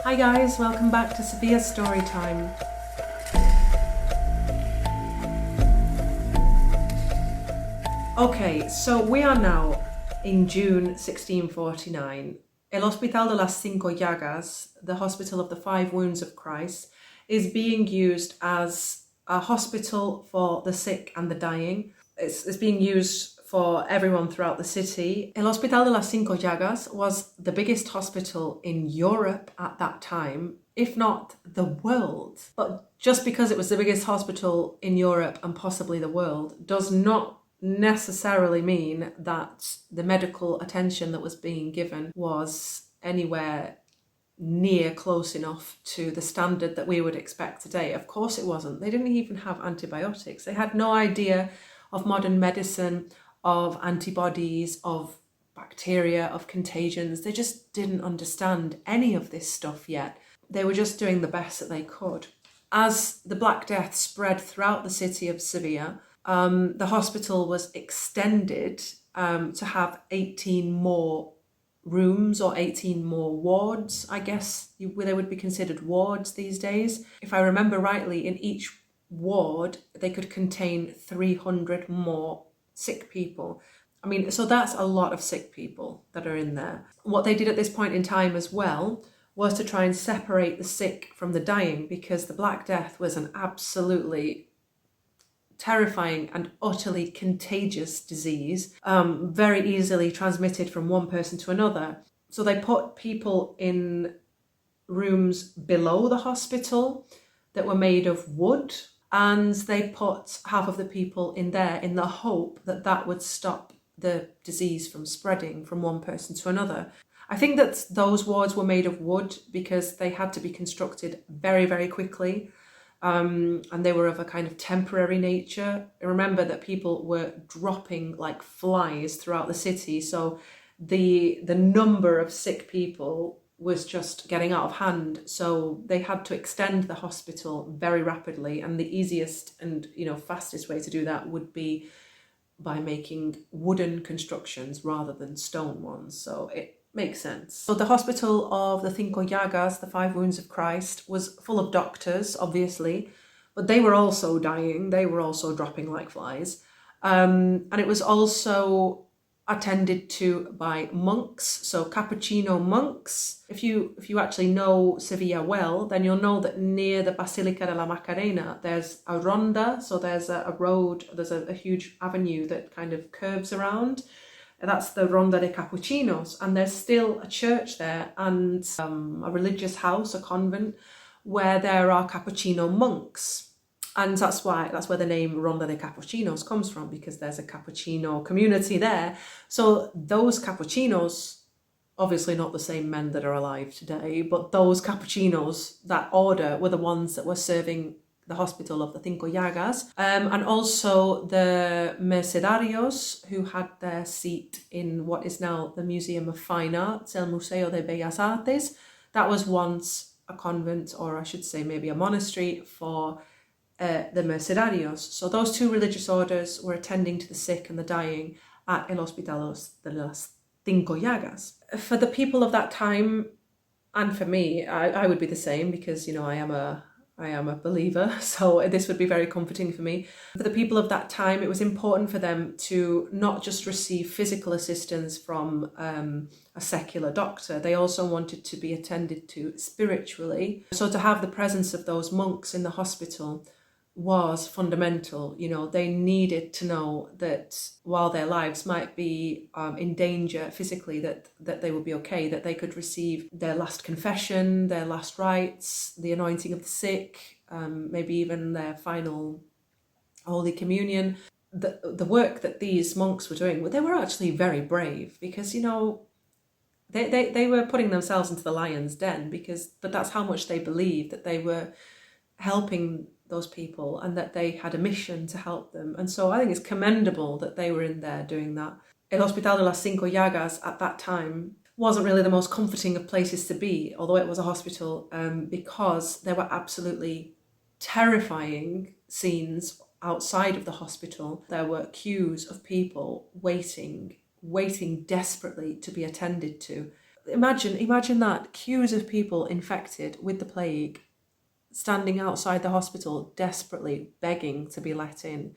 Hi guys, welcome back to Sevilla Storytime. Okay, so we are now in June 1649. El Hospital de las Cinco Llagas, the Hospital of the Five Wounds of Christ, is being used as a hospital for the sick and the dying. It's being used for everyone throughout the city. El Hospital de las Cinco Llagas was the biggest hospital in Europe at that time, if not the world. But just because it was the biggest hospital in Europe and possibly the world does not necessarily mean that the medical attention that was being given was anywhere near close enough to the standard that we would expect today. Of course it wasn't. They didn't even have antibiotics. They had no idea of modern medicine, of antibodies, of bacteria, of contagions. They just didn't understand any of this stuff yet. They were just doing the best that they could. As the Black Death spread throughout the city of Sevilla, the hospital was extended to have 18 more rooms or 18 more wards, I guess they would be considered wards these days. If I remember rightly, in each ward they could contain 300 more sick people. I mean, so that's a lot of sick people that are in there. What they did at this point in time as well was to try and separate the sick from the dying, because the Black Death was an absolutely terrifying and utterly contagious disease, very easily transmitted from one person to another. So they put people in rooms below the hospital that were made of wood, and they put half of the people in there in the hope that that would stop the disease from spreading from one person to another. I think that those wards were made of wood because they had to be constructed very, very quickly. And they were of a kind of temporary nature. Remember that people were dropping like flies throughout the city, so the number of sick people was just getting out of hand. So they had to extend the hospital very rapidly, and the easiest and fastest way to do that would be by making wooden constructions rather than stone ones. So it makes sense. So the hospital of the Cinco Llagas, the Five Wounds of Christ, was full of doctors, obviously, but they were also dying. They were also dropping like flies. And it was also attended to by monks, so Capuchino monks. If you actually know Sevilla well, then you'll know that near the Basilica de la Macarena, there's a ronda, so there's a road, there's a huge avenue that kind of curves around. That's the Ronda de Capuchinos, and there's still a church there and a religious house, a convent, where there are Capuchino monks. And that's where the name Ronda de Capuchinos comes from, because there's a Capuchino community there. So those Capuchinos, obviously not the same men that are alive today, but those Capuchinos, that order, were the ones that were serving the hospital of the Cinco Llagas, and also the Mercedarios, who had their seat in what is now the Museum of Fine Arts, El Museo de Bellas Artes. That was once a convent, or I should say maybe a monastery, for the Mercedarios. So those two religious orders were attending to the sick and the dying at El Hospital de las Cinco Llagas. For the people of that time, and for me, I would be the same, because I am a believer, so this would be very comforting for me. For the people of that time, it was important for them to not just receive physical assistance from a secular doctor. They also wanted to be attended to spiritually. So to have the presence of those monks in the hospital was fundamental. They needed to know that while their lives might be in danger physically, that they would be okay, that they could receive their last confession, their last rites, the anointing of the sick, maybe even their final Holy Communion. The work that these monks were doing, they were actually very brave, because they were putting themselves into the lion's den, but that's how much they believed that they were helping those people and that they had a mission to help them. And so I think it's commendable that they were in there doing that. El Hospital de las Cinco Llagas at that time wasn't really the most comforting of places to be, although it was a hospital, because there were absolutely terrifying scenes outside of the hospital. There were queues of people waiting desperately to be attended to. Imagine that, queues of people infected with the plague standing outside the hospital desperately begging to be let in.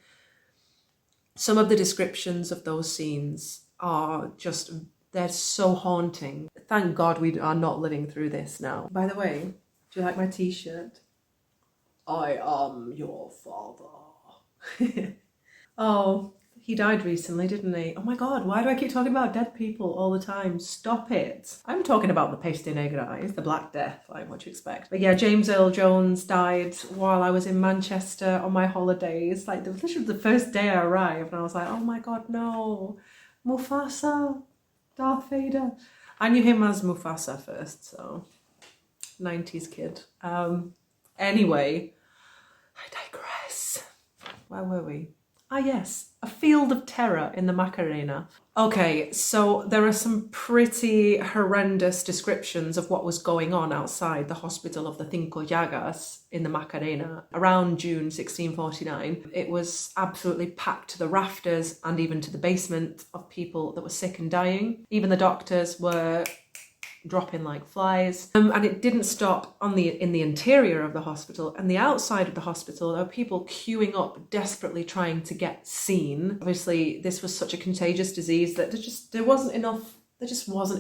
Some of the descriptions of those scenes are just, they're so haunting. Thank God we are not living through this now. By the way, do you like my t-shirt? I am your father. Oh, he died recently, didn't he? Oh my God, why do I keep talking about dead people all the time? Stop it. I'm talking about the Peste Negra, the Black Death, like what you expect. But yeah, James Earl Jones died while I was in Manchester on my holidays. Like, literally the first day I arrived, and I was like, oh my God, no. Mufasa, Darth Vader. I knew him as Mufasa first, so 90s kid. Anyway, I digress. Where were we? Ah yes, a field of terror in the Macarena. Okay, so there are some pretty horrendous descriptions of what was going on outside the hospital of the Cinco Llagas in the Macarena around June 1649. It was absolutely packed to the rafters and even to the basement of people that were sick and dying. Even the doctors were dropping like flies. And it didn't stop in the interior of the hospital and the outside of the hospital. There were people queuing up, desperately trying to get seen. Obviously, this was such a contagious disease that there just wasn't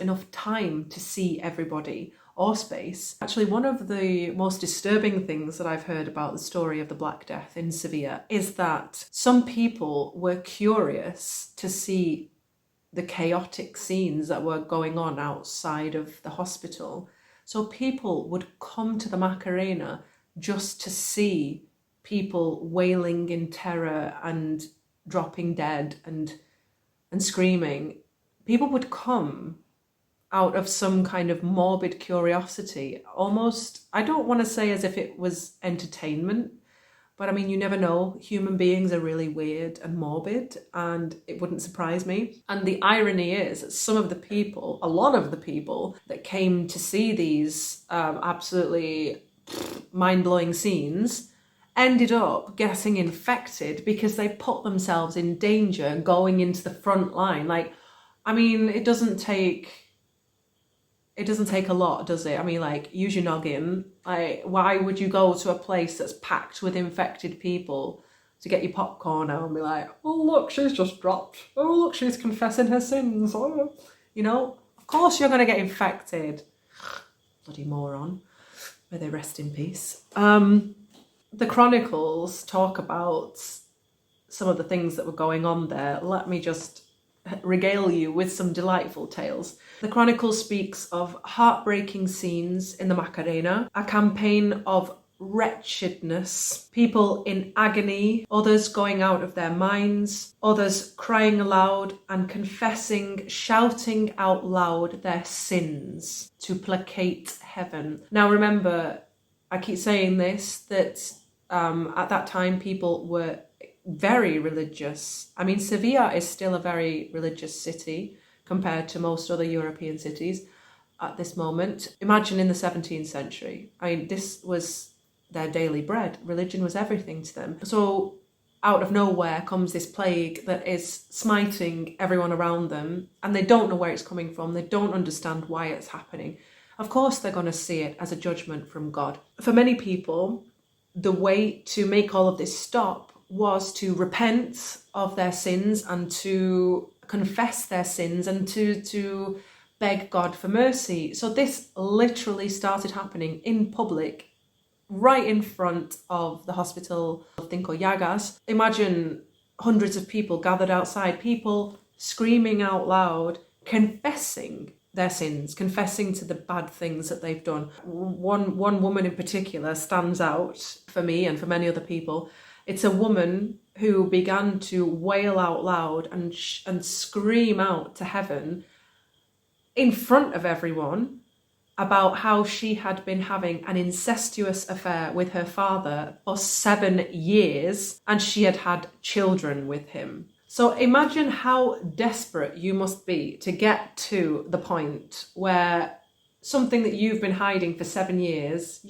enough time to see everybody or space. Actually, one of the most disturbing things that I've heard about the story of the Black Death in Sevilla is that some people were curious to see the chaotic scenes that were going on outside of the hospital. So people would come to the Macarena just to see people wailing in terror and dropping dead and screaming. People would come out of some kind of morbid curiosity, almost, I don't want to say as if it was entertainment, but I mean, you never know. Human beings are really weird and morbid, and it wouldn't surprise me. And the irony is that a lot of the people that came to see these absolutely mind-blowing scenes ended up getting infected because they put themselves in danger going into the front line. Like, I mean, it doesn't take a lot, does it? I mean, like, use your noggin. Like, why would you go to a place that's packed with infected people to get your popcorn out and be like, oh, look, she's just dropped. Oh, look, she's confessing her sins. Oh. You know, of course you're going to get infected. Bloody moron. May they rest in peace. The chronicles talk about some of the things that were going on there. Let me just regale you with some delightful tales. The Chronicle speaks of heartbreaking scenes in the Macarena, a campaign of wretchedness, people in agony, others going out of their minds, others crying aloud and confessing, shouting out loud their sins to placate heaven. Now remember, I keep saying this, that at that time people were very religious. I mean, Sevilla is still a very religious city compared to most other European cities at this moment. Imagine in the 17th century. I mean, this was their daily bread. Religion was everything to them. So out of nowhere comes this plague that is smiting everyone around them, and they don't know where it's coming from. They don't understand why it's happening. Of course, they're going to see it as a judgment from God. For many people, the way to make all of this stop was to repent of their sins and to confess their sins and to beg God for mercy. So this literally started happening in public, right in front of the hospital of Cinco Llagas. Imagine hundreds of people gathered outside, people screaming out loud, confessing their sins, confessing to the bad things that they've done. One woman in particular stands out for me and for many other people. It's a woman who began to wail out loud and scream out to heaven in front of everyone about how she had been having an incestuous affair with her father for 7 years and she had had children with him. So imagine how desperate you must be to get to the point where something that you've been hiding for 7 years,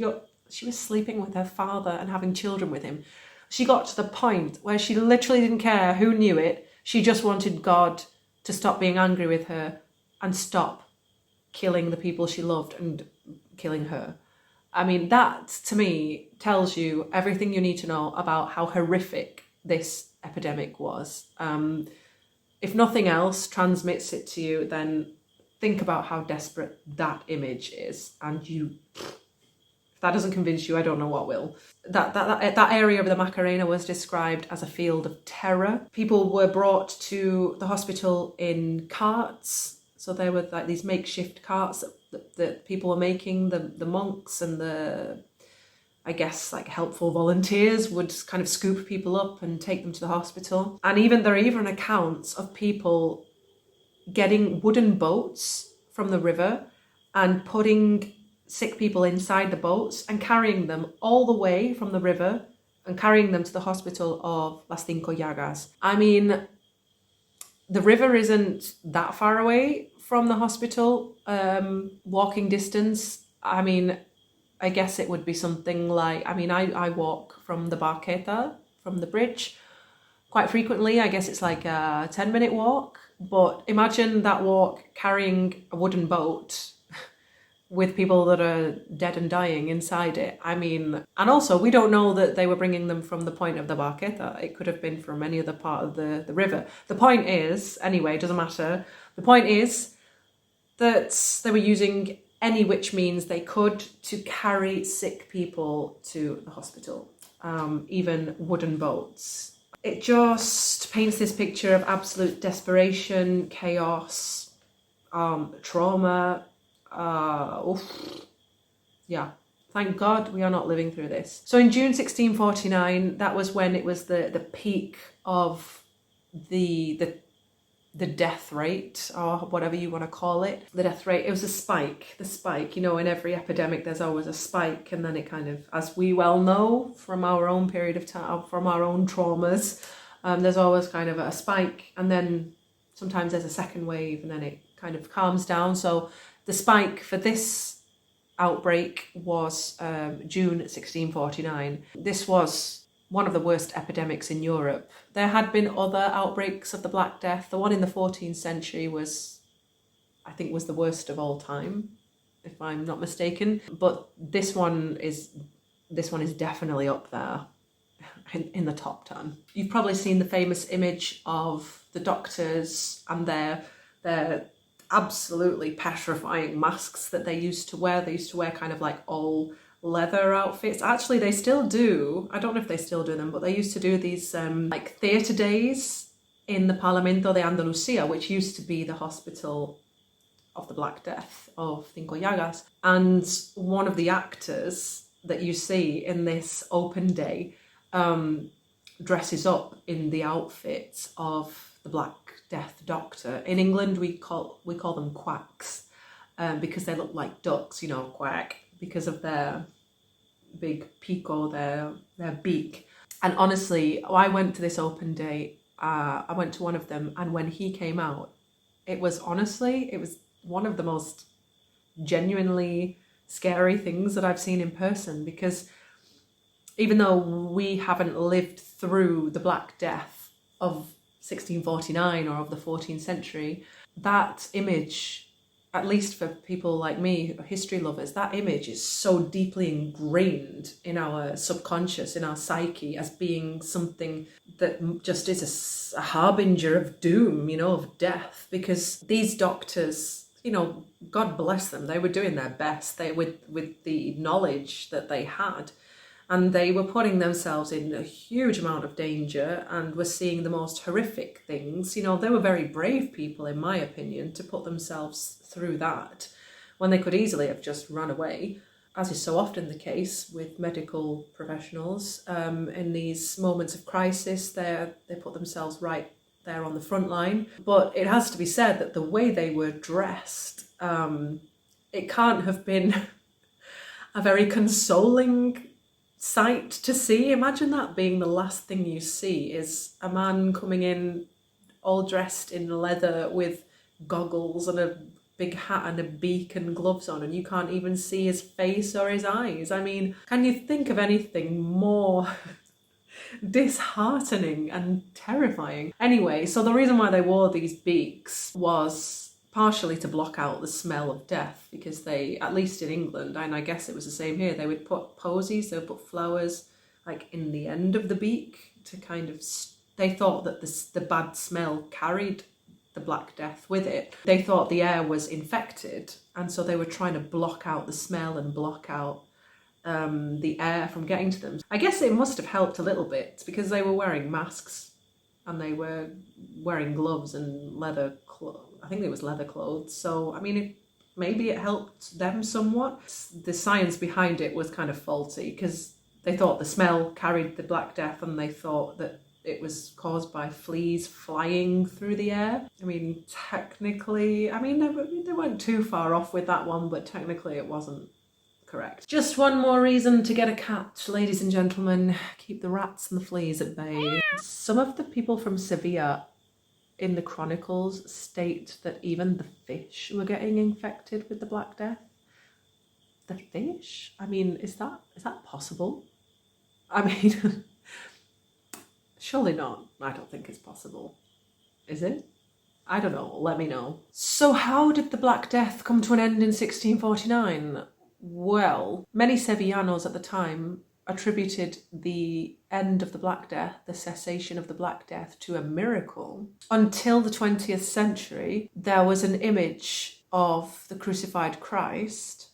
she was sleeping with her father and having children with him. She got to the point where she literally didn't care who knew it. She just wanted God to stop being angry with her and stop killing the people she loved and killing her. I mean, that to me tells you everything you need to know about how horrific this epidemic was. If nothing else transmits it to you, then think about how desperate that image is. And if that doesn't convince you, I don't know what will. That area of the Macarena was described as a field of terror. People were brought to the hospital in carts. So there were like these makeshift carts that people were making. The monks and the, I guess, like helpful volunteers would kind of scoop people up and take them to the hospital. And there are even accounts of people getting wooden boats from the river and putting sick people inside the boats and carrying them all the way from the river and carrying them to the hospital of Las Cinco Llagas. I mean, the river isn't that far away from the hospital, walking distance. I mean, I guess it would be something like, I walk from the Barqueta, from the bridge, quite frequently. I guess it's like a 10-minute walk. But imagine that walk carrying a wooden boat with people that are dead and dying inside it. I mean, and also we don't know that they were bringing them from the point of the Barqueta. It could have been from any other part of the river. The point is, anyway, it doesn't matter. The point is that they were using any which means they could to carry sick people to the hospital, even wooden boats. It just paints this picture of absolute desperation, chaos, trauma. Yeah, thank God we are not living through this. So in June 1649, that was when it was the peak of the death rate, or whatever you want to call it. The death rate, it was the spike, in every epidemic there's always a spike, and then it kind of, as we well know from our own period of time, from our own traumas, there's always kind of a spike, and then sometimes there's a second wave, and then it kind of calms down. So the spike for this outbreak was June 1649. This was one of the worst epidemics in Europe. There had been other outbreaks of the Black Death. The one in the 14th century was the worst of all time, if I'm not mistaken. But this one is definitely up there in the top 10. You've probably seen the famous image of the doctors and their absolutely petrifying masks that they used to wear. They used to wear kind of like all leather outfits. Actually, they still do. I don't know if they still do them, but they used to do these like theatre days in the Parlamento de Andalucía, which used to be the hospital of the Black Death of Cinco Llagas. And one of the actors that you see in this open day dresses up in the outfit of the Black Death doctor. In England, we call them quacks because they look like ducks, quack, because of their big pico, their beak. And honestly, I went to this open day. I went to one of them, and when he came out, it was one of the most genuinely scary things that I've seen in person, because even though we haven't lived through the Black Death of 1649 or of the 14th century, that image, at least for people like me, history lovers, that image is so deeply ingrained in our subconscious, in our psyche, as being something that just is a harbinger of doom, of death. Because these doctors, God bless them, they were doing their best with the knowledge that they had. And they were putting themselves in a huge amount of danger and were seeing the most horrific things. They were very brave people, in my opinion, to put themselves through that when they could easily have just run away, as is so often the case with medical professionals. In these moments of crisis, they put themselves right there on the front line. But it has to be said that the way they were dressed, it can't have been a very consoling sight to see. Imagine that being the last thing you see, is a man coming in all dressed in leather with goggles and a big hat and a beak and gloves on, and you can't even see his face or his eyes. I mean, can you think of anything more disheartening and terrifying? Anyway, so the reason why they wore these beaks was partially to block out the smell of death, because they, at least in England, and I guess it was the same here, they would put posies, they would put flowers like in the end of the beak to kind of, they thought that the bad smell carried the Black Death with it. They thought the air was infected, and so they were trying to block out the smell and block out the air from getting to them. I guess it must have helped a little bit because they were wearing masks and they were wearing gloves and I think it was leather clothes. So, I mean, maybe it helped them somewhat. The science behind it was kind of faulty because they thought the smell carried the Black Death and they thought that it was caused by fleas flying through the air. I mean, technically, they weren't too far off with that one, but technically it wasn't correct. Just one more reason to get a cat, ladies and gentlemen. Keep the rats and the fleas at bay. Some of the people from Sevilla in the chronicles state that even the fish were getting infected with the Black Death. The fish? I mean, is that possible? I mean, surely not. I don't think it's possible. Is it? I don't know. Let me know. So how did the Black Death come to an end in 1649? Well, many Sevillanos at the time attributed the end of the Black Death, the cessation of the Black Death, to a miracle. Until the 20th century, there was an image of the crucified Christ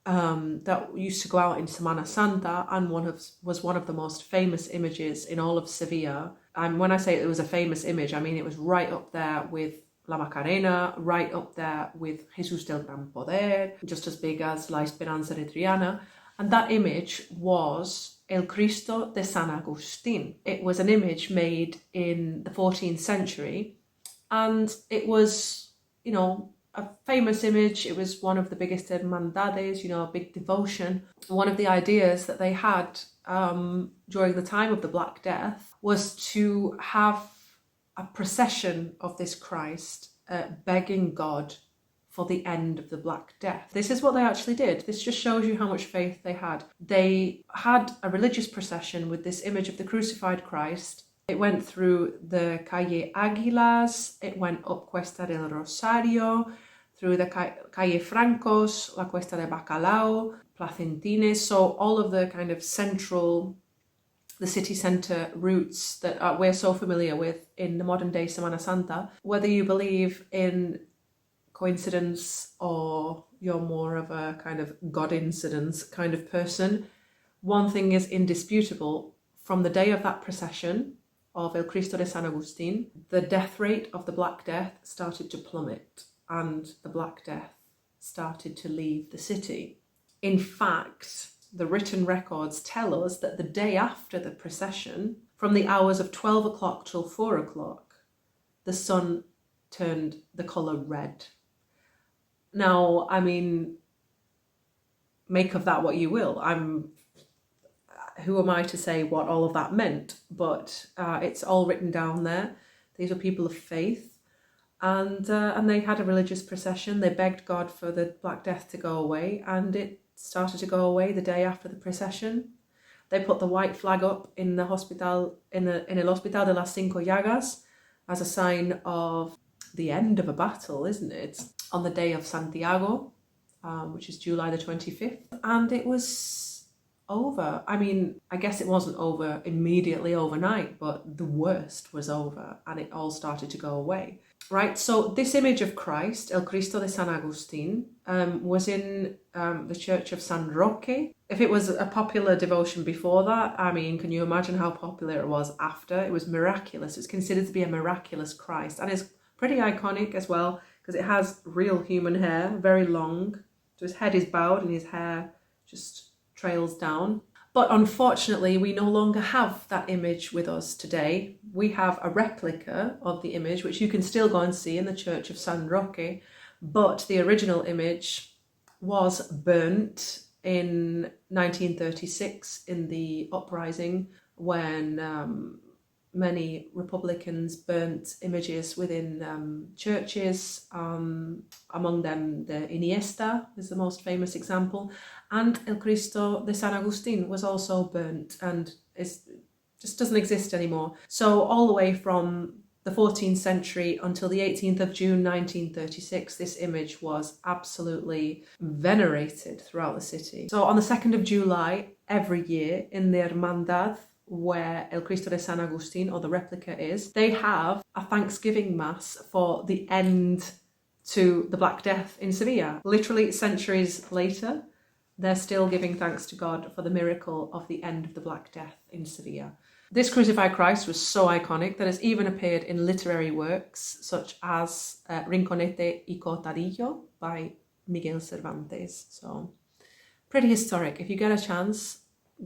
that used to go out in Semana Santa, and was one of the most famous images in all of Sevilla. And when I say it was a famous image, I mean it was right up there with La Macarena, right up there with Jesús del Gran Poder, just as big as La Esperanza de Triana. And that image was El Cristo de San Agustín. It was an image made in the 14th century, and it was, a famous image. It was one of the biggest hermandades, a big devotion. One of the ideas that they had during the time of the Black Death was to have a procession of this Christ begging God for the end of the Black Death. This is what they actually did. This just shows you how much faith they had. They had a religious procession with this image of the crucified Christ. It went through the Calle Águilas, it went up Cuesta del Rosario, through the Calle Francos, La Cuesta de Bacalao, Placentines, so all of the kind of the city centre routes that we're so familiar with in the modern day Semana Santa. Whether you believe in coincidence or you're more of a kind of God incidence kind of person, one thing is indisputable. From the day of that procession of El Cristo de San Agustín, the death rate of the Black Death started to plummet and the Black Death started to leave the city. In fact, the written records tell us that the day after the procession, from the hours of 12 o'clock till 4 o'clock, the sun turned the colour red. Now, I mean, make of that what you will. Who am I to say what all of that meant? But it's all written down there. These are people of faith, and they had a religious procession. They begged God for the Black Death to go away, and it started to go away the day after the procession. They put the white flag up in the hospital, in El Hospital de las Cinco Llagas, as a sign of the end of a battle, isn't it? On the day of Santiago, which is July the 25th, and it was over. I mean, I guess it wasn't over immediately overnight, but the worst was over and it all started to go away. Right, so this image of Christ, El Cristo de San Agustín, was in the church of San Roque. If it was a popular devotion before that, I mean, can you imagine how popular it was after? It was miraculous. It's considered to be a miraculous Christ, and it's pretty iconic as well because it has real human hair, very long. So his head is bowed and his hair just trails down. But unfortunately, we no longer have that image with us today. We have a replica of the image, which you can still go and see in the church of San Roque, but the original image was burnt in 1936 in the uprising when many Republicans burnt images within churches, among them the Iniesta is the most famous example, and El Cristo de San Agustín was also burnt and just doesn't exist anymore. So all the way from the 14th century until the 18th of June 1936, this image was absolutely venerated throughout the city. So on the 2nd of July every year in the Hermandad, where El Cristo de San Agustin, or the replica, is, they have a Thanksgiving Mass for the end to the Black Death in Sevilla. Literally centuries later, they're still giving thanks to God for the miracle of the end of the Black Death in Sevilla. This crucified Christ was so iconic that it's even appeared in literary works such as Rinconete y Cortadillo by Miguel Cervantes. So pretty historic. If you get a chance,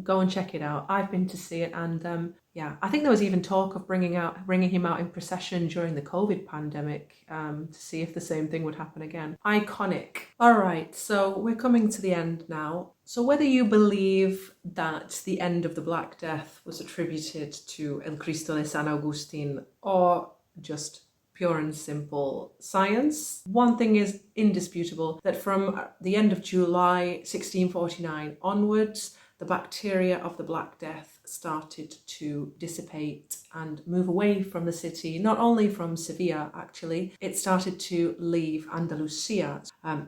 go and check it out. I've been to see it, and yeah, I think there was even talk of bringing him out in procession during the COVID pandemic to see if the same thing would happen again. Iconic. All right, so we're coming to the end now. So whether you believe that the end of the Black Death was attributed to El Cristo de San Agustin or just pure and simple science, one thing is indisputable, that from the end of July 1649 onwards, the bacteria of the Black Death started to dissipate and move away from the city, not only from Sevilla actually, it started to leave Andalusia,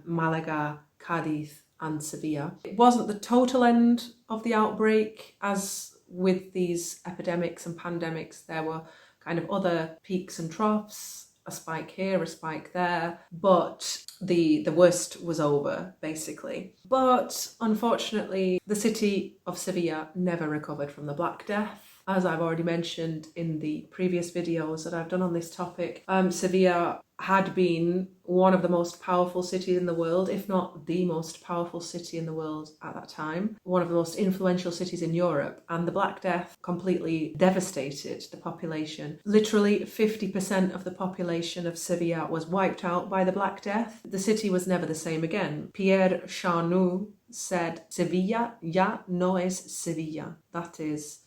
Malaga, Cadiz and Sevilla. It wasn't the total end of the outbreak. As with these epidemics and pandemics, there were kind of other peaks and troughs, a spike here, a spike there, but the worst was over, basically. But unfortunately, the city of Sevilla never recovered from the Black Death. As I've already mentioned in the previous videos that I've done on this topic, Sevilla had been one of the most powerful cities in the world, if not the most powerful city in the world at that time, one of the most influential cities in Europe, and the Black Death completely devastated the population. Literally 50% of the population of Sevilla was wiped out by the Black Death. The city was never the same again. Pierre Charnoux said, "Sevilla ya no es Sevilla." That is,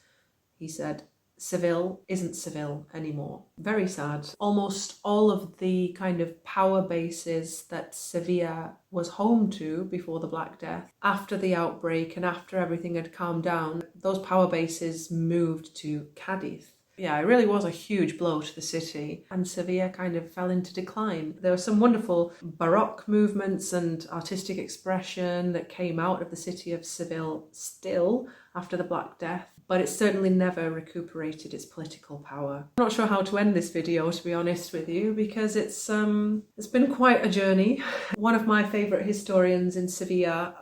he said, Seville isn't Seville anymore. Very sad. Almost all of the kind of power bases that Sevilla was home to before the Black Death, after the outbreak and after everything had calmed down, those power bases moved to Cadiz. Yeah, it really was a huge blow to the city, and Sevilla kind of fell into decline. There were some wonderful Baroque movements and artistic expression that came out of the city of Seville still after the Black Death, but it certainly never recuperated its political power. I'm not sure how to end this video, to be honest with you, because it's been quite a journey. One of my favourite historians in Sevilla,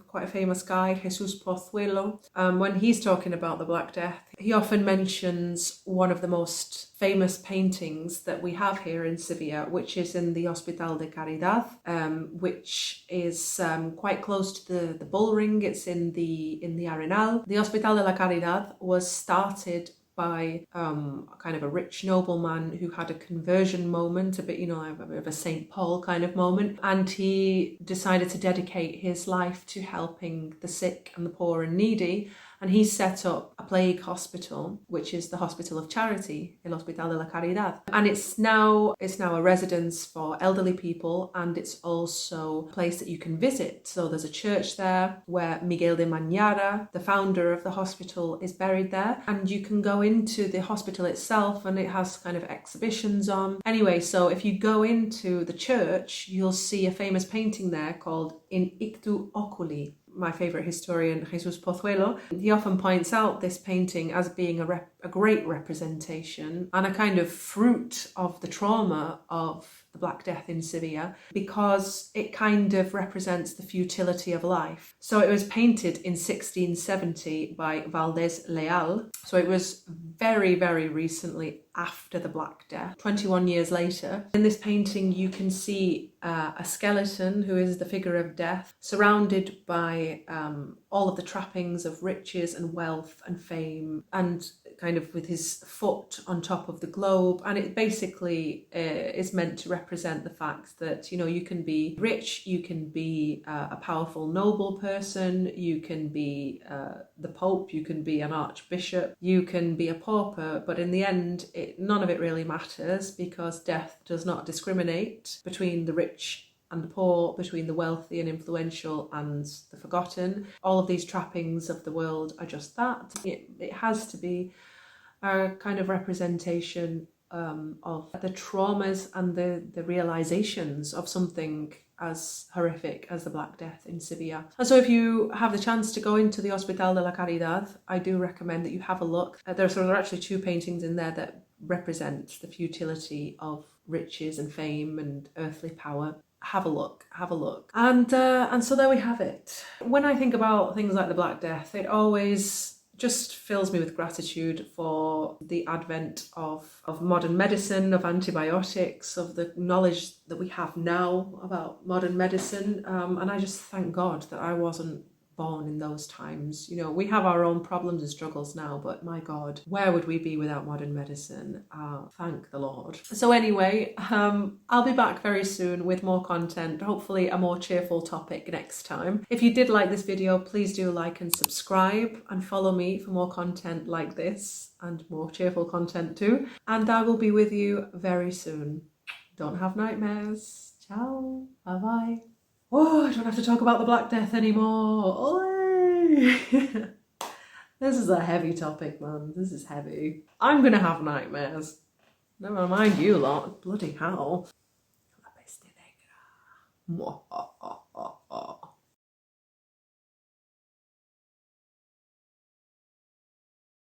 quite a famous guy, Jesus Pozuelo, when he's talking about the Black Death, he often mentions one of the most famous paintings that we have here in Sevilla, which is in the Hospital de Caridad, which is quite close to the bull ring. It's in the Arenal. The Hospital de la Caridad was started by kind of a rich nobleman who had a conversion moment, a bit of a St. Paul kind of moment, and he decided to dedicate his life to helping the sick and the poor and needy. And he set up a plague hospital, which is the Hospital of Charity, El Hospital de la Caridad. And it's now a residence for elderly people, and it's also a place that you can visit. So there's a church there where Miguel de Mañara, the founder of the hospital, is buried there. And you can go into the hospital itself, and it has kind of exhibitions on. Anyway, so if you go into the church, you'll see a famous painting there called In Ictu Oculi. My favourite historian, Jesus Pozuelo, he often points out this painting as being a great representation and a kind of fruit of the trauma of the Black Death in Sevilla, because it kind of represents the futility of life. So it was painted in 1670 by Valdés Leal. So it was very, very recently after the Black Death, 21 years later. In this painting, you can see a skeleton who is the figure of death, surrounded by all of the trappings of riches and wealth and fame, and kind of with his foot on top of the globe. And it basically is meant to represent the fact that, you can be rich, you can be a powerful noble person, you can be the Pope, you can be an archbishop, you can be a pauper, but in the end, none of it really matters, because death does not discriminate between the rich and the poor, between the wealthy and influential and the forgotten. All of these trappings of the world are just that. It has to be a kind of representation of the traumas and the realizations of something as horrific as the Black Death in Sevilla. And so if you have the chance to go into the Hospital de la Caridad, I do recommend that you have a look. There are actually 2 paintings in there that represent the futility of riches and fame and earthly power. Have a look. And so there we have it. When I think about things like the Black Death, it always just fills me with gratitude for the advent of modern medicine, of antibiotics, of the knowledge that we have now about modern medicine. And I just thank God that I wasn't born in those times. You know, we have our own problems and struggles now, but my God, where would we be without modern medicine? Thank the Lord. So anyway, I'll be back very soon with more content, hopefully a more cheerful topic next time. If you did like this video, please do like and subscribe and follow me for more content like this and more cheerful content too. And I will be with you very soon. Don't have nightmares. Ciao. Bye-bye. Oh, I don't have to talk about the Black Death anymore. Olé! This is a heavy topic, man. This is heavy. I'm gonna have nightmares. Never mind you lot. Bloody hell. La peste negra.